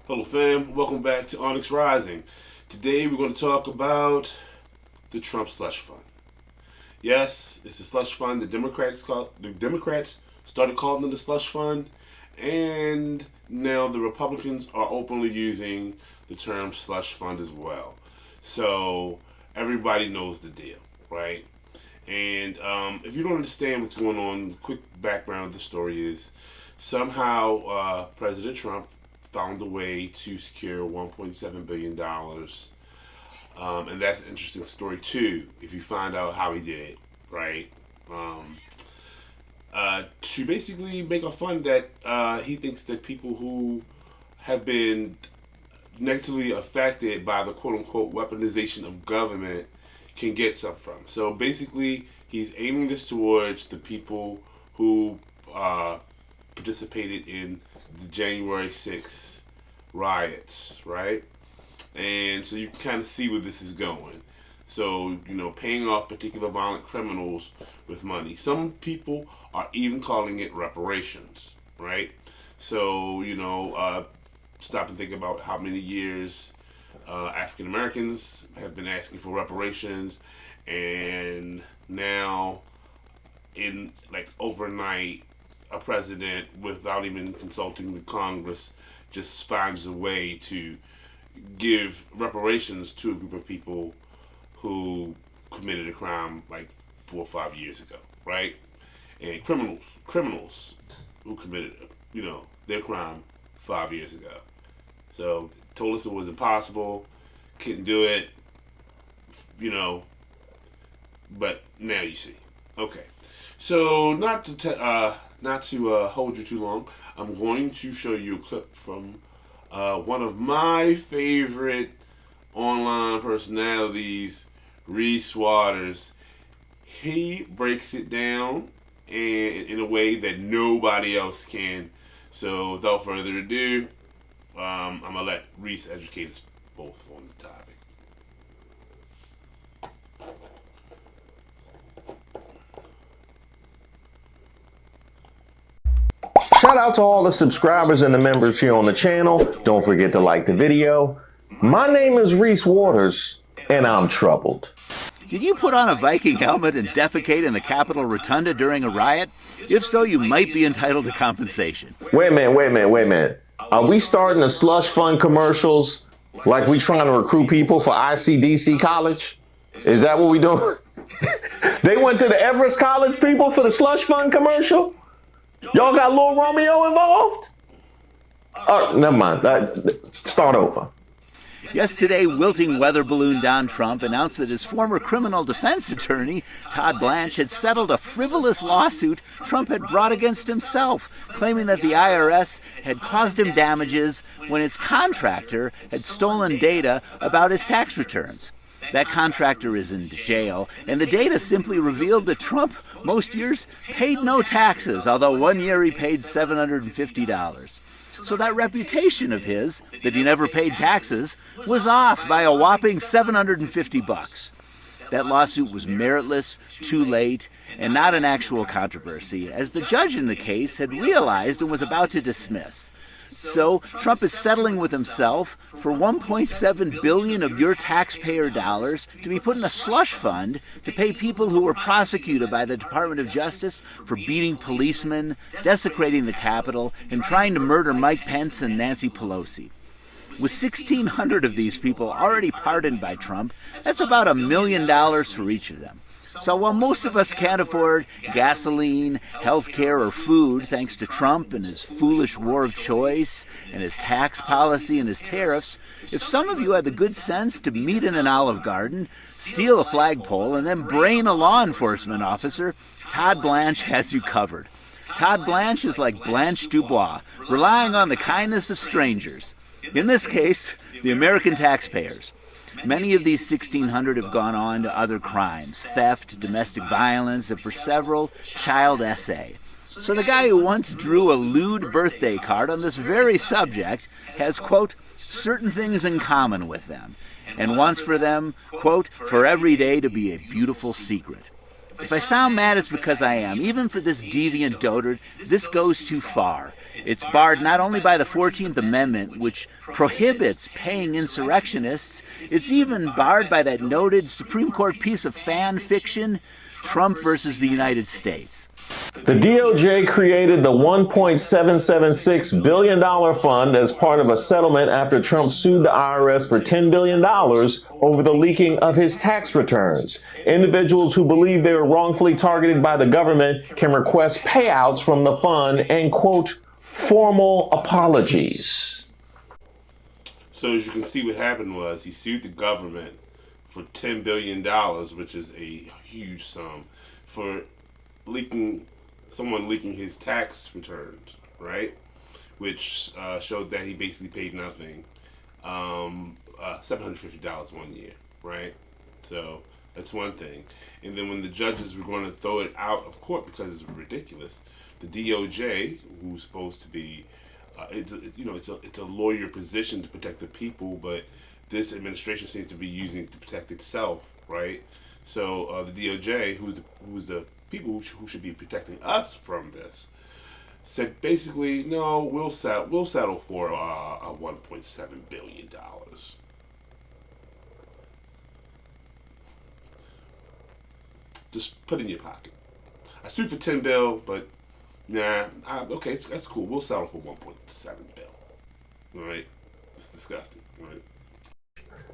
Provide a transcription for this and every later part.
Hello fam, welcome back to Onyx Rising. Today we're going to talk about the Trump slush fund. Yes, it's a slush fund. The Democrats started calling it the slush fund, and now the Republicans are openly using the term slush fund as well. So everybody knows the deal, right? And if you don't understand what's going on, the quick background of the story is somehow President Trump found a way to secure $1.7 billion. And that's an interesting story too, if you find out how he did it, right? To basically make a fund that he thinks that people who have been negatively affected by the quote-unquote weaponization of government can get some from. So basically, he's aiming this towards the people who participated in the January 6th riots, right? And so you can kind of see where this is going. So, paying off particular violent criminals with money. Some people are even calling it reparations, right? So, stop and think about how many years African Americans have been asking for reparations, and now in overnight, a president, without even consulting the Congress, just finds a way to give reparations to a group of people who committed a crime 4 or 5 years ago, right? And criminals who committed, their crime 5 years ago. So told us it was impossible, couldn't do it, but now you see. Okay, so not to hold you too long, I'm going to show you a clip from one of my favorite online personalities, Reese Waters. He breaks it down in a way that nobody else can. So without further ado, I'm going to let Reese educate us both on the topic. Shout out to all the subscribers and the members here on the channel. Don't forget to like the video. My name is Reese Waters, and I'm troubled. Did you put on a Viking helmet and defecate in the Capitol Rotunda during a riot? If so, you might be entitled to compensation. Wait a minute. Are we starting the slush fund commercials like we trying to recruit people for ICDC college? Is that what we doing? They went to the Everest College people for the slush fund commercial? Y'all got Lil Romeo involved? Oh, never mind. Start over. Yesterday, wilting weather balloon Don Trump announced that his former criminal defense attorney, Todd Blanche, had settled a frivolous lawsuit Trump had brought against himself, claiming that the IRS had caused him damages when its contractor had stolen data about his tax returns. That contractor is in jail, and the data simply revealed that Trump, most years, paid no taxes, although one year he paid $750. So that reputation of his, that he never paid taxes, was off by a whopping $750. That lawsuit was meritless, too late, and not an actual controversy, as the judge in the case had realized and was about to dismiss. So Trump is settling with himself for $1.7 billion of your taxpayer dollars to be put in a slush fund to pay people who were prosecuted by the Department of Justice for beating policemen, desecrating the Capitol, and trying to murder Mike Pence and Nancy Pelosi. With 1,600 of these people already pardoned by Trump, that's about $1 million for each of them. So while most of us can't afford gasoline, health care, or food thanks to Trump and his foolish war of choice and his tax policy and his tariffs, if some of you had the good sense to meet in an Olive Garden, steal a flagpole, and then brain a law enforcement officer, Todd Blanche has you covered. Todd Blanche is like Blanche Dubois, relying on the kindness of strangers. In this case, the American taxpayers. Many of these 1,600 have gone on to other crimes, theft, domestic violence, and for several, child SA. So the guy who once drew a lewd birthday card on this very subject has, quote, certain things in common with them, and wants for them, quote, for every day to be a beautiful secret. If I sound mad, it's because I am. Even for this deviant dotard, this goes too far. It's barred not only by the 14th Amendment, which prohibits paying insurrectionists, it's even barred by that noted Supreme Court piece of fan fiction, Trump versus the United States. The DOJ created the $1.776 billion fund as part of a settlement after Trump sued the IRS for $10 billion over the leaking of his tax returns. Individuals who believe they were wrongfully targeted by the government can request payouts from the fund and, quote, formal apologies. So as you can see, what happened was he sued the government for $10 billion, which is a huge sum, for someone leaking his tax returns, right? Which showed that he basically paid nothing. $750 one year, right? So that's one thing. And then when the judges were going to throw it out of court because it's ridiculous, the DOJ, who's supposed to be, it's a lawyer position to protect the people, but this administration seems to be using it to protect itself, right? So the DOJ, who's the people who should be protecting us from this, said basically, no, we'll settle for $1.7 billion. Just put it in your pocket. I sued for $10 billion, but okay, that's cool. We'll settle for $1.7 billion. All right, it's disgusting. All right.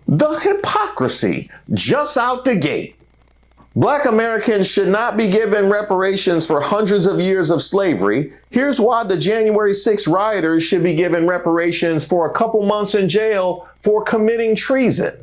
The hypocrisy just out the gate. Black Americans should not be given reparations for hundreds of years of slavery. Here's why the January 6th rioters should be given reparations for a couple months in jail for committing treason.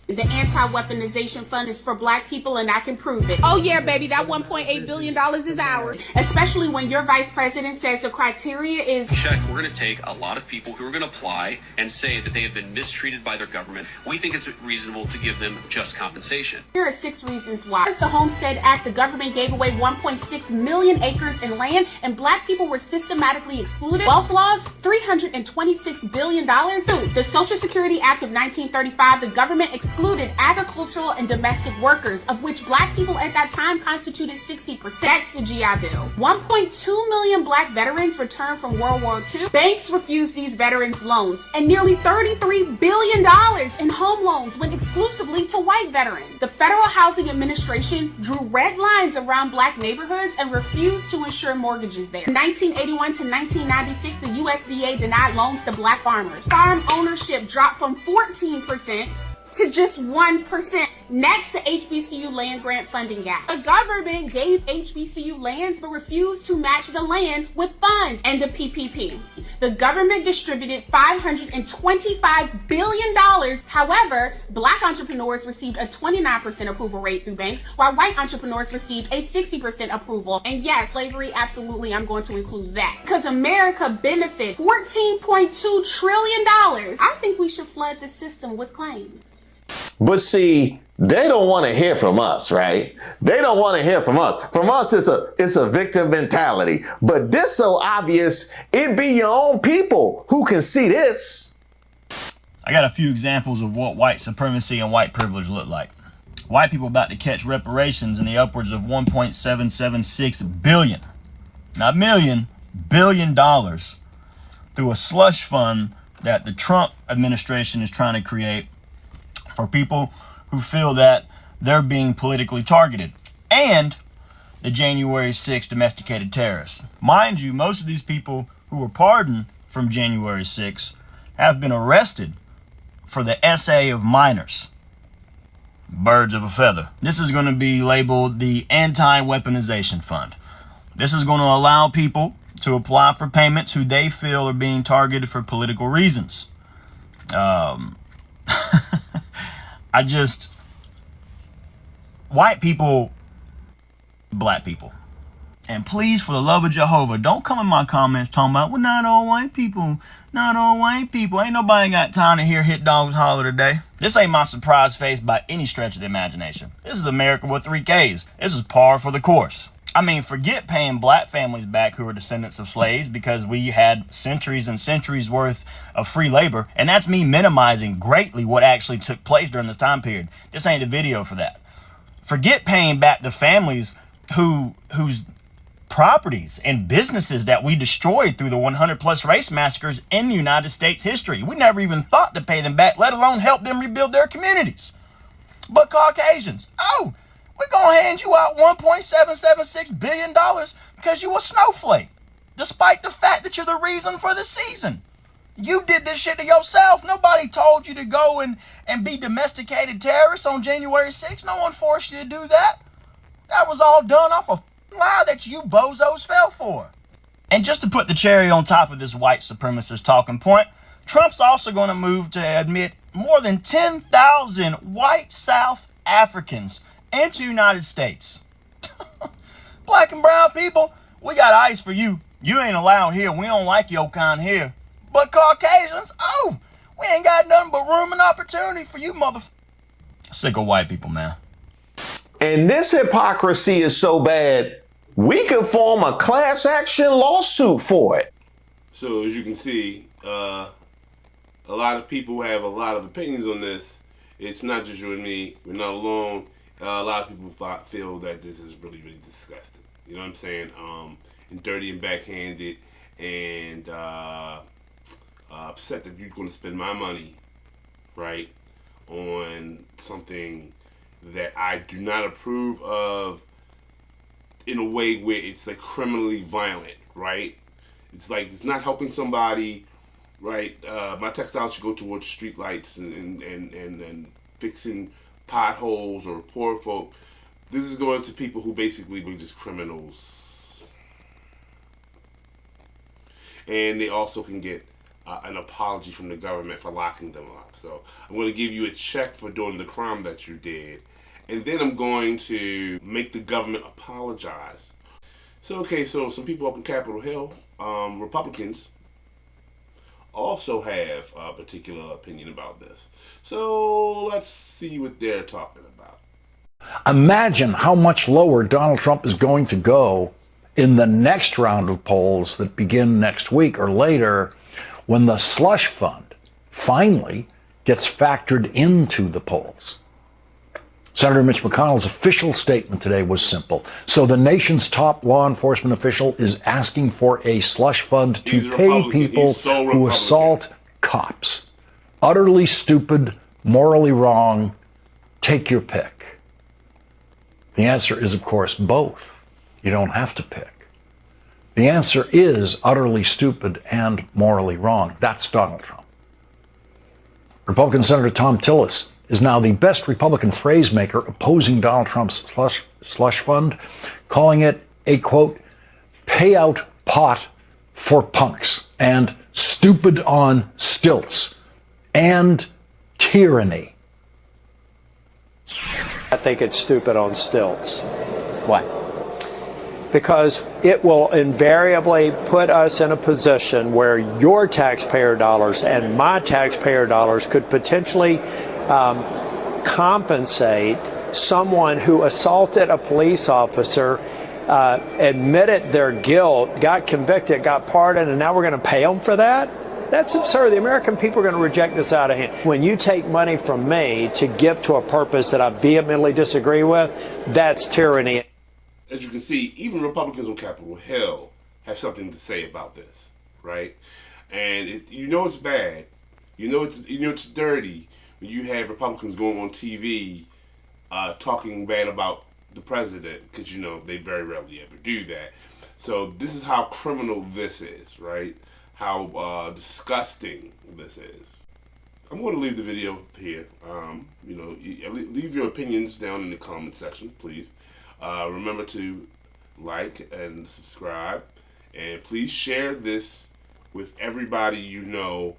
The anti-weaponization fund is for black people, and I can prove it. Oh yeah, baby, that $1.8 billion is ours. Especially when your vice president says the criteria is... Check, we're going to take a lot of people who are going to apply and say that they have been mistreated by their government. We think it's reasonable to give them just compensation. Here are 6 reasons why. First, the Homestead Act, the government gave away 1.6 million acres in land, and black people were systematically excluded. Wealth laws, $326 billion. 2, the Social Security Act of 1935, the government excluded agricultural and domestic workers, of which black people at that time constituted 60%. That's the GI Bill. 1.2 million black veterans returned from World War II. Banks refused these veterans loans, and nearly $33 billion in home loans went exclusively to white veterans. The Federal Housing Administration drew red lines around black neighborhoods and refused to insure mortgages there. From 1981 to 1996, the USDA denied loans to black farmers. Farm ownership dropped from 14% to just 1%. Next, the HBCU land grant funding gap. The government gave HBCU lands but refused to match the land with funds. And the PPP. The government distributed $525 billion. However, black entrepreneurs received a 29% approval rate through banks, while white entrepreneurs received a 60% approval. And yes, slavery, absolutely, I'm going to include that. Because America benefits $14.2 trillion. I think we should flood the system with claims. But see, they don't want to hear from us, right? They don't want to hear from us. From us, it's a victim mentality. But this so obvious, it be your own people who can see this. I got a few examples of what white supremacy and white privilege look like. White people about to catch reparations in the upwards of $1.776 billion, not million, billion dollars, through a slush fund that the Trump administration is trying to create for people who feel that they're being politically targeted, and the January 6th domesticated terrorists. Mind you, most of these people who were pardoned from January 6th have been arrested for the SA of minors. Birds of a feather. This is going to be labeled the anti-weaponization fund. This is going to allow people to apply for payments who they feel are being targeted for political reasons. White people, black people. And please, for the love of Jehovah, don't come in my comments talking about, well, not all white people, not all white people. Ain't nobody got time to hear hit dogs holler today. This ain't my surprise face by any stretch of the imagination. This is America with 3 Ks. This is par for the course. I mean, forget paying black families back who are descendants of slaves because we had centuries and centuries worth of free labor. And that's me minimizing greatly what actually took place during this time period. This ain't the video for that. Forget paying back the families whose properties and businesses that we destroyed through the 100 plus race massacres in the United States history. We never even thought to pay them back, let alone help them rebuild their communities. But Caucasians, oh, we're going to hand you out $1.776 billion because you a snowflake, despite the fact that you're the reason for the season. You did this shit to yourself. Nobody told you to go and be domesticated terrorists on January 6th. No one forced you to do that. That was all done off a lie that you bozos fell for. And just to put the cherry on top of this white supremacist talking point, Trump's also going to move to admit more than 10,000 white South Africans into the United States. Black and brown people, we got ice for you. You ain't allowed here. We don't like your kind here. But Caucasians, oh, we ain't got nothing but room and opportunity for you Sick of white people, man. And this hypocrisy is so bad, we could form a class action lawsuit for it. So as you can see, a lot of people have a lot of opinions on this. It's not just you and me. We're not alone. A lot of people feel that this is really, really disgusting. You know what I'm saying? And dirty and backhanded, and upset that you're going to spend my money, right, on something that I do not approve of, in a way where it's like criminally violent, right? It's like it's not helping somebody, right? My textiles should go towards street lights and fixing potholes or poor folk. This is going to people who basically were just criminals. And they also can get an apology from the government for locking them up. So I'm going to give you a check for doing the crime that you did. And then I'm going to make the government apologize. So, okay, so some people up in Capitol Hill, Republicans, also have a particular opinion about this. So let's see what they're talking about. Imagine how much lower Donald Trump is going to go in the next round of polls that begin next week or later, when the slush fund finally gets factored into the polls. Senator Mitch McConnell's official statement today was simple. So the nation's top law enforcement official is asking for a slush fund to pay people who assault cops. Utterly stupid, morally wrong. Take your pick. The answer is, of course, both. You don't have to pick. The answer is utterly stupid and morally wrong. That's Donald Trump. Republican Senator Tom Tillis is now the best Republican phrasemaker opposing Donald Trump's slush fund, calling it a, quote, payout pot for punks and stupid on stilts and tyranny. I think it's stupid on stilts. Why? Because it will invariably put us in a position where your taxpayer dollars and my taxpayer dollars could potentially compensate someone who assaulted a police officer, admitted their guilt, got convicted, got pardoned, and now we're going to pay them for that? That's absurd. The American people are going to reject this out of hand. When you take money from me to give to a purpose that I vehemently disagree with, that's tyranny. As you can see, even Republicans on Capitol Hill have something to say about this, right? And you know it's bad, you know it's dirty when you have Republicans going on TV talking bad about the president, because you know they very rarely ever do that. So this is how criminal this is, right? How disgusting this is. I'm going to leave the video here. Leave your opinions down in the comment section, please. Remember to like and subscribe, and please share this with everybody you know,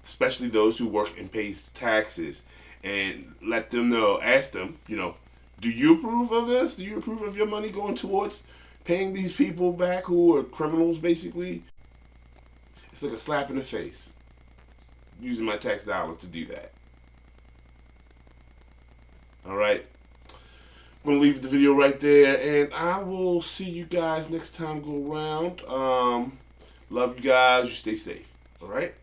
especially those who work and pay taxes, and let them know, ask them, do you approve of this? Do you approve of your money going towards paying these people back who are criminals, basically? It's like a slap in the face, using my tax dollars to do that. All right. I'm going to leave the video right there, and I will see you guys next time go around. Love you guys. You stay safe. All right?